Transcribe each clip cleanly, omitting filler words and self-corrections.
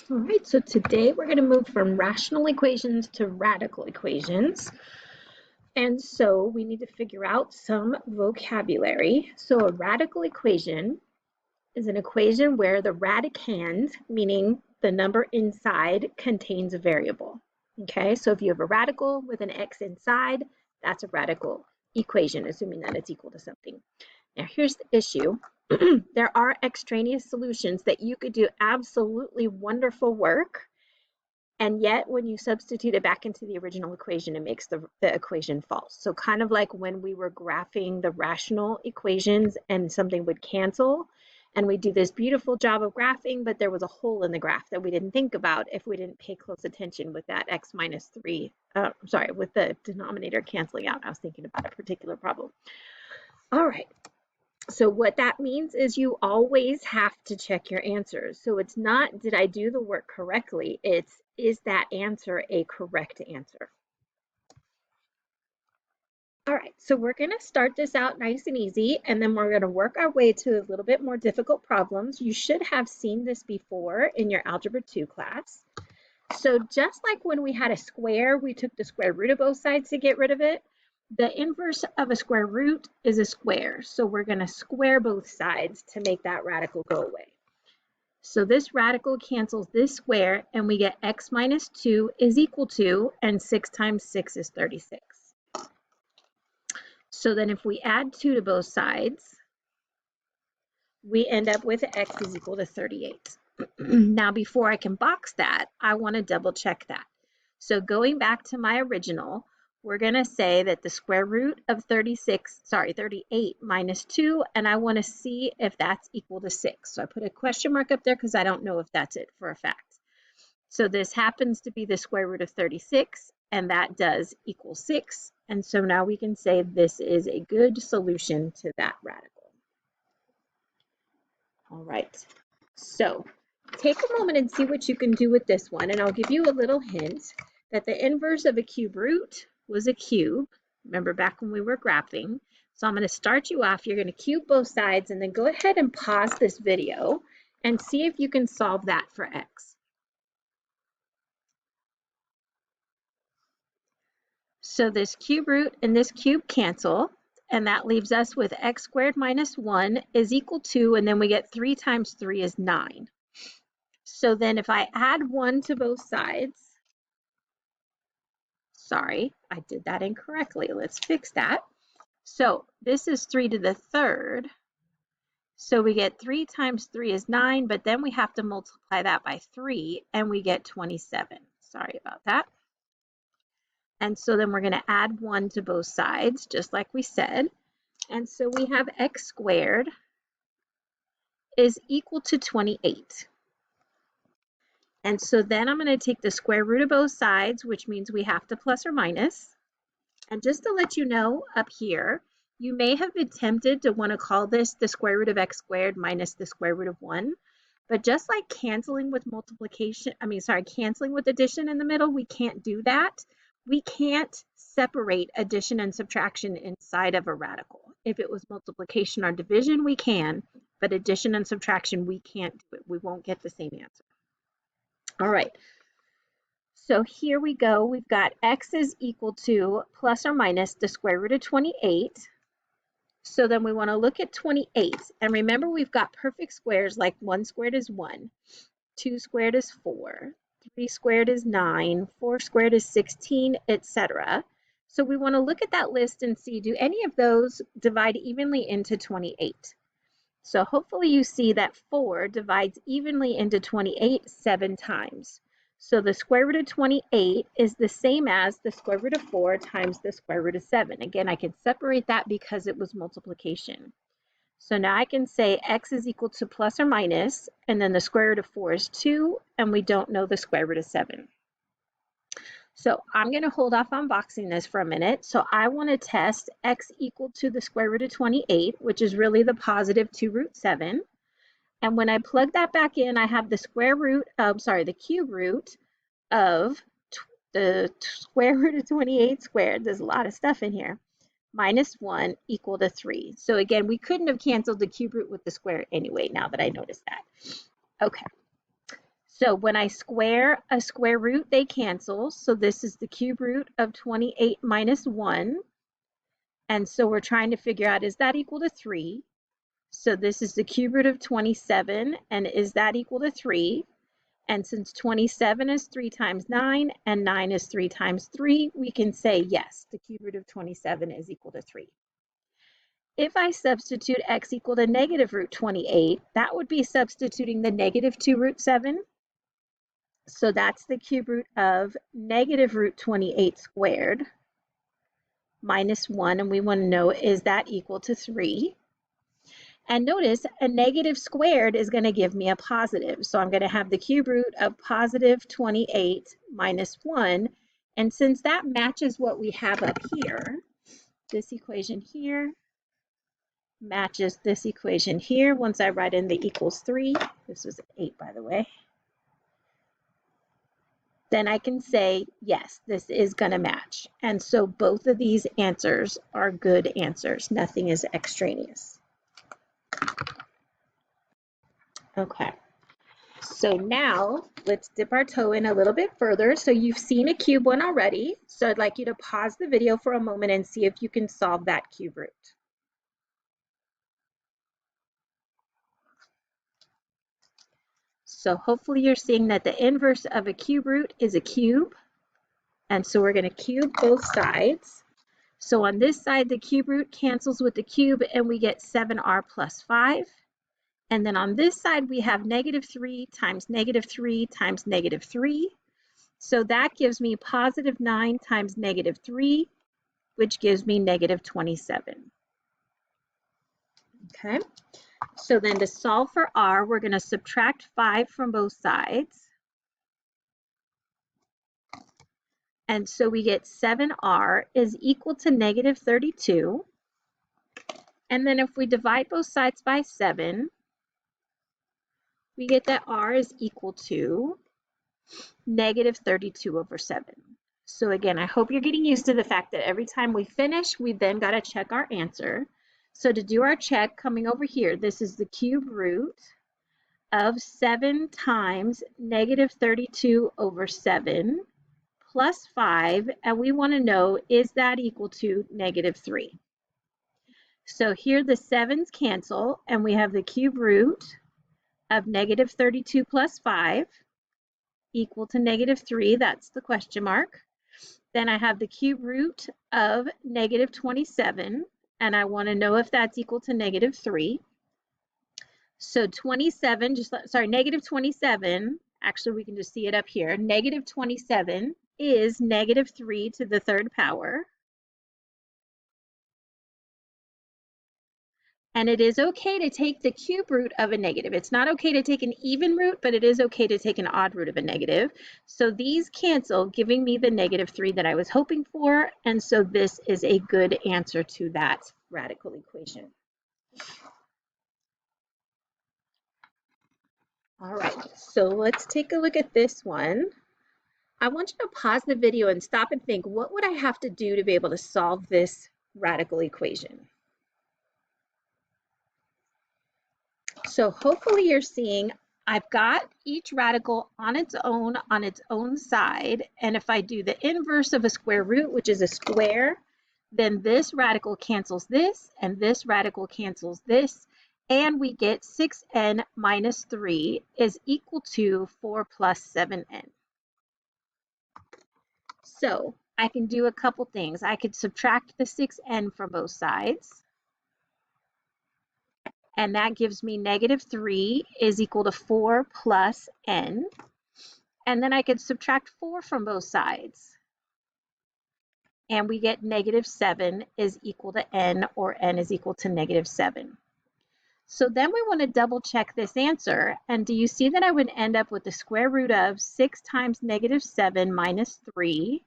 All right, so today we're going to move from rational equations to radical equations. And so we need to figure out some vocabulary. So a radical equation is an equation where the radicand, meaning the number inside, contains a variable. Okay, so if you have a radical with an x inside, that's a radical equation, assuming that it's equal to something. Now here's the issue. There are extraneous solutions that you could do absolutely wonderful work, and yet when you substitute it back into the original equation, it makes the equation false. So kind of like when we were graphing the rational equations and something would cancel, and we do this beautiful job of graphing, but there was a hole in the graph that we didn't think about if we didn't pay close attention with that x minus 3, with the denominator canceling out. I was thinking about a particular problem. All right. So what that means is you always have to check your answers. So it's not, did I do the work correctly? It's, is that answer a correct answer? All right, so we're going to start this out nice and easy, and then we're going to work our way to a little bit more difficult problems. You should have seen this before in your Algebra 2 class. So just like when we had a square, we took the square root of both sides to get rid of it. The inverse of a square root is a square. So we're going to square both sides to make that radical go away. So this radical cancels this square, and we get x minus 2 is equal to, and 6 times 6 is 36. So then if we add 2 to both sides, we end up with x is equal to 38. Now, before I can box that, I want to double check that. So going back to my original, we're going to say that the square root of 38 minus 2, and I want to see if that's equal to 6. So I put a question mark up there because I don't know if that's it for a fact. So this happens to be the square root of 36, and that does equal 6. And so now we can say this is a good solution to that radical. All right, so take a moment and see what you can do with this one, and I'll give you a little hint that the inverse of a cube root was a cube. Remember back when we were graphing. So I'm going to start you off. You're going to cube both sides, and then go ahead and pause this video and see if you can solve that for x. So this cube root and this cube cancel, and that leaves us with x squared minus 1 is equal to, and then we get 3 times 3 is 9. So then if I add 1 to both sides, sorry, I did that incorrectly. Let's fix that. So this is 3 to the third. So we get 3 times 3 is 9, but then we have to multiply that by 3, and we get 27. Sorry about that. And so then we're going to add 1 to both sides, just like we said. And so we have x squared is equal to 28. And so then I'm going to take the square root of both sides, which means we have to plus or minus. And just to let you know, up here, you may have been tempted to want to call this the square root of x squared minus the square root of 1. But just like canceling with canceling with addition in the middle, we can't do that. We can't separate addition and subtraction inside of a radical. If it was multiplication or division, we can, but addition and subtraction, we can't do it. We won't get the same answer. All right. So here we go. We've got x is equal to plus or minus the square root of 28. So then we want to look at 28. And remember, we've got perfect squares like 1 squared is 1, 2 squared is 4, 3 squared is 9, 4 squared is 16, etc. So we want to look at that list and see, do any of those divide evenly into 28? So hopefully you see that 4 divides evenly into 28 7 times. So the square root of 28 is the same as the square root of 4 times the square root of 7. Again, I can separate that because it was multiplication. So now I can say x is equal to plus or minus, and then the square root of 4 is 2, and we don't know the square root of 7. So I'm going to hold off on boxing this for a minute. So I want to test x equal to the square root of 28, which is really the positive 2 root 7. And when I plug that back in, I have the the cube root of the square root of 28 squared. There's a lot of stuff in here. Minus 1 equal to 3. So again, we couldn't have canceled the cube root with the square anyway, now that I noticed that. Okay. So when I square a square root, they cancel. So this is the cube root of 28 minus 1. And so we're trying to figure out, is that equal to 3? So this is the cube root of 27, and is that equal to 3? And since 27 is 3 times 9, and 9 is 3 times 3, we can say yes, the cube root of 27 is equal to 3. If I substitute x equal to negative root 28, that would be substituting the negative 2 root 7. So that's the cube root of negative root 28 squared minus 1, and we want to know, is that equal to 3? And notice a negative squared is going to give me a positive. So I'm going to have the cube root of positive 28 minus 1. And since that matches what we have up here, this equation here matches this equation here. Once I write in the equals 3, this was 8 by the way, then I can say, yes, this is going to match. And so both of these answers are good answers. Nothing is extraneous. Okay, so now let's dip our toe in a little bit further. So you've seen a cube one already. So I'd like you to pause the video for a moment and see if you can solve that cube root. So hopefully you're seeing that the inverse of a cube root is a cube. And so we're going to cube both sides. So on this side, the cube root cancels with the cube and we get 7r plus 5. And then on this side, we have negative 3 times negative 3 times negative 3. So that gives me positive 9 times negative 3, which gives me negative 27. Okay, so then to solve for r, we're going to subtract 5 from both sides. And so we get 7r is equal to negative 32. And then if we divide both sides by 7, we get that r is equal to negative 32 over 7. So again, I hope you're getting used to the fact that every time we finish, we then got to check our answer. So to do our check, coming over here, this is the cube root of 7 times negative 32 over 7 plus 5, and we want to know, is that equal to negative 3? So here the 7's cancel, and we have the cube root of negative 32 plus 5 equal to negative 3, that's the question mark. Then I have the cube root of negative 27, and I want to know if that's equal to negative 3. So 27, negative 27, actually we can just see it up here, negative 27 is negative 3 to the third power. And it is okay to take the cube root of a negative. It's not okay to take an even root, but it is okay to take an odd root of a negative. So these cancel, giving me the negative 3 that I was hoping for. And so this is a good answer to that radical equation. All right, so let's take a look at this one. I want you to pause the video and stop and think, what would I have to do to be able to solve this radical equation? So hopefully you're seeing I've got each radical on its own side. And if I do the inverse of a square root, which is a square, then this radical cancels this, and this radical cancels this, and we get 6n minus 3 is equal to 4 plus 7n. So I can do a couple things. I could subtract the 6n from both sides. And that gives me negative 3 is equal to 4 plus n. And then I could subtract 4 from both sides. And we get negative 7 is equal to n, or n is equal to negative 7. So then we want to double check this answer. And do you see that I would end up with the square root of 6 times negative 7 minus 3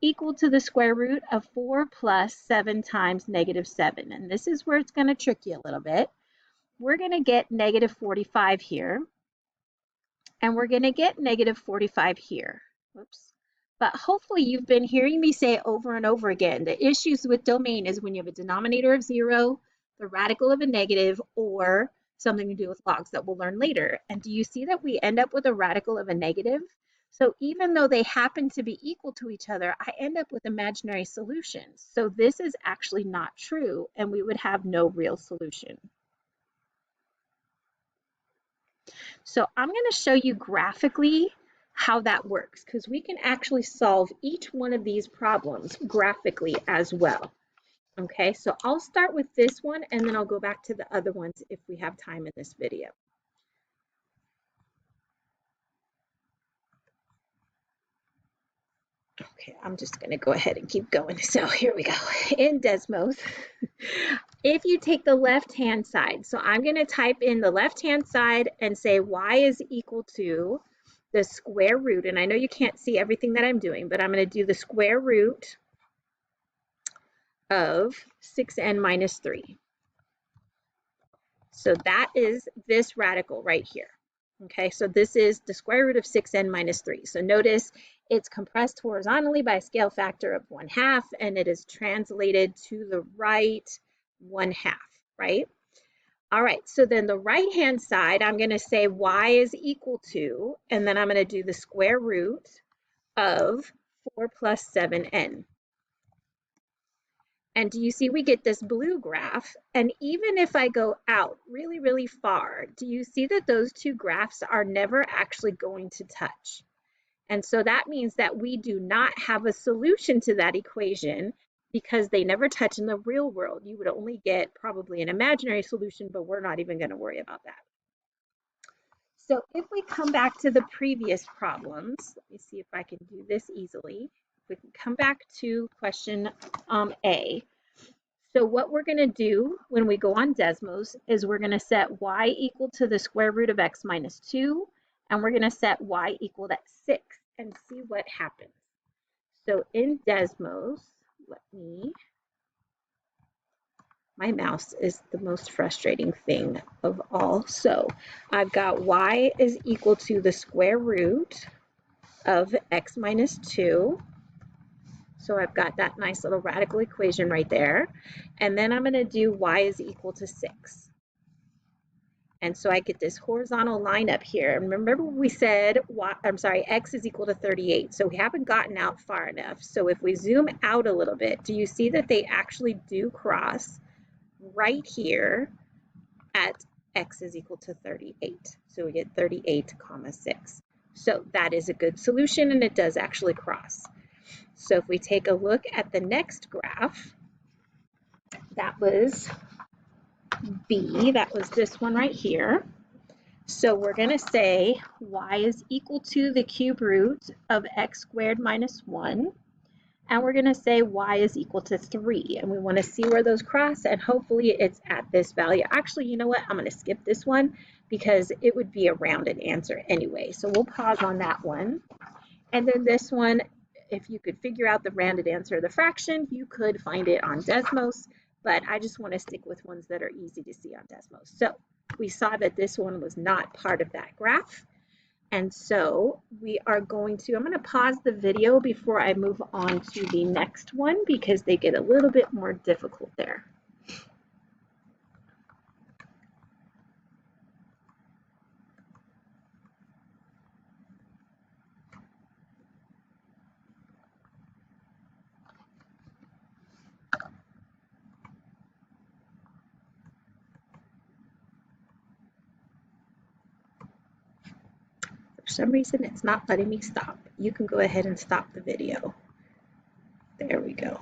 equal to the square root of 4 plus 7 times negative 7. And this is where it's going to trick you a little bit. We're going to get negative 45 here. And we're going to get negative 45 here. Whoops. But hopefully you've been hearing me say over and over again, the issues with domain is when you have a denominator of 0, the radical of a negative, or something to do with logs that we'll learn later. And do you see that we end up with a radical of a negative? So even though they happen to be equal to each other, I end up with imaginary solutions. So this is actually not true, and we would have no real solution. So I'm going to show you graphically how that works, because we can actually solve each one of these problems graphically as well. Okay, so I'll start with this one, and then I'll go back to the other ones if we have time in this video. Okay, I'm just going to go ahead and keep going. So here we go. In Desmos, if you take the left-hand side, so I'm going to type in the left-hand side and say y is equal to the square root, and I know you can't see everything that I'm doing, but I'm going to do the square root of 6n minus 3. So that is this radical right here. Okay, so this is the square root of 6n minus 3. So notice it's compressed horizontally by a scale factor of 1/2, and it is translated to the right 1/2, right? All right, so then the right-hand side, I'm going to say y is equal to, and then I'm going to do the square root of 4 plus 7n. And do you see we get this blue graph? And even if I go out really, really far, do you see that those two graphs are never actually going to touch? And so that means that we do not have a solution to that equation because they never touch in the real world. You would only get probably an imaginary solution, but we're not even going to worry about that. So if we come back to the previous problems, let me see if I can do this easily. We can come back to question A. So what we're going to do when we go on Desmos is we're going to set y equal to the square root of x minus 2, and we're going to set y equal to 6 and see what happens. So in Desmos, my mouse is the most frustrating thing of all. So I've got y is equal to the square root of x minus 2. So I've got that nice little radical equation right there. And then I'm going to do y is equal to 6. And so I get this horizontal line up here. And remember we said, x is equal to 38. So we haven't gotten out far enough. So if we zoom out a little bit, do you see that they actually do cross right here at x is equal to 38. So we get 38, 6. So that is a good solution, and it does actually cross. So if we take a look at the next graph, that was B, that was this one right here. So we're going to say y is equal to the cube root of x squared minus 1. And we're going to say y is equal to 3. And we want to see where those cross, and hopefully it's at this value. Actually, you know what? I'm going to skip this one because it would be a rounded answer anyway. So we'll pause on that one. And then this one, if you could figure out the rounded answer of the fraction, you could find it on Desmos, but I just want to stick with ones that are easy to see on Desmos. So we saw that this one was not part of that graph. And so I'm going to pause the video before I move on to the next one because they get a little bit more difficult there. For some reason, it's not letting me stop. You can go ahead and stop the video. There we go.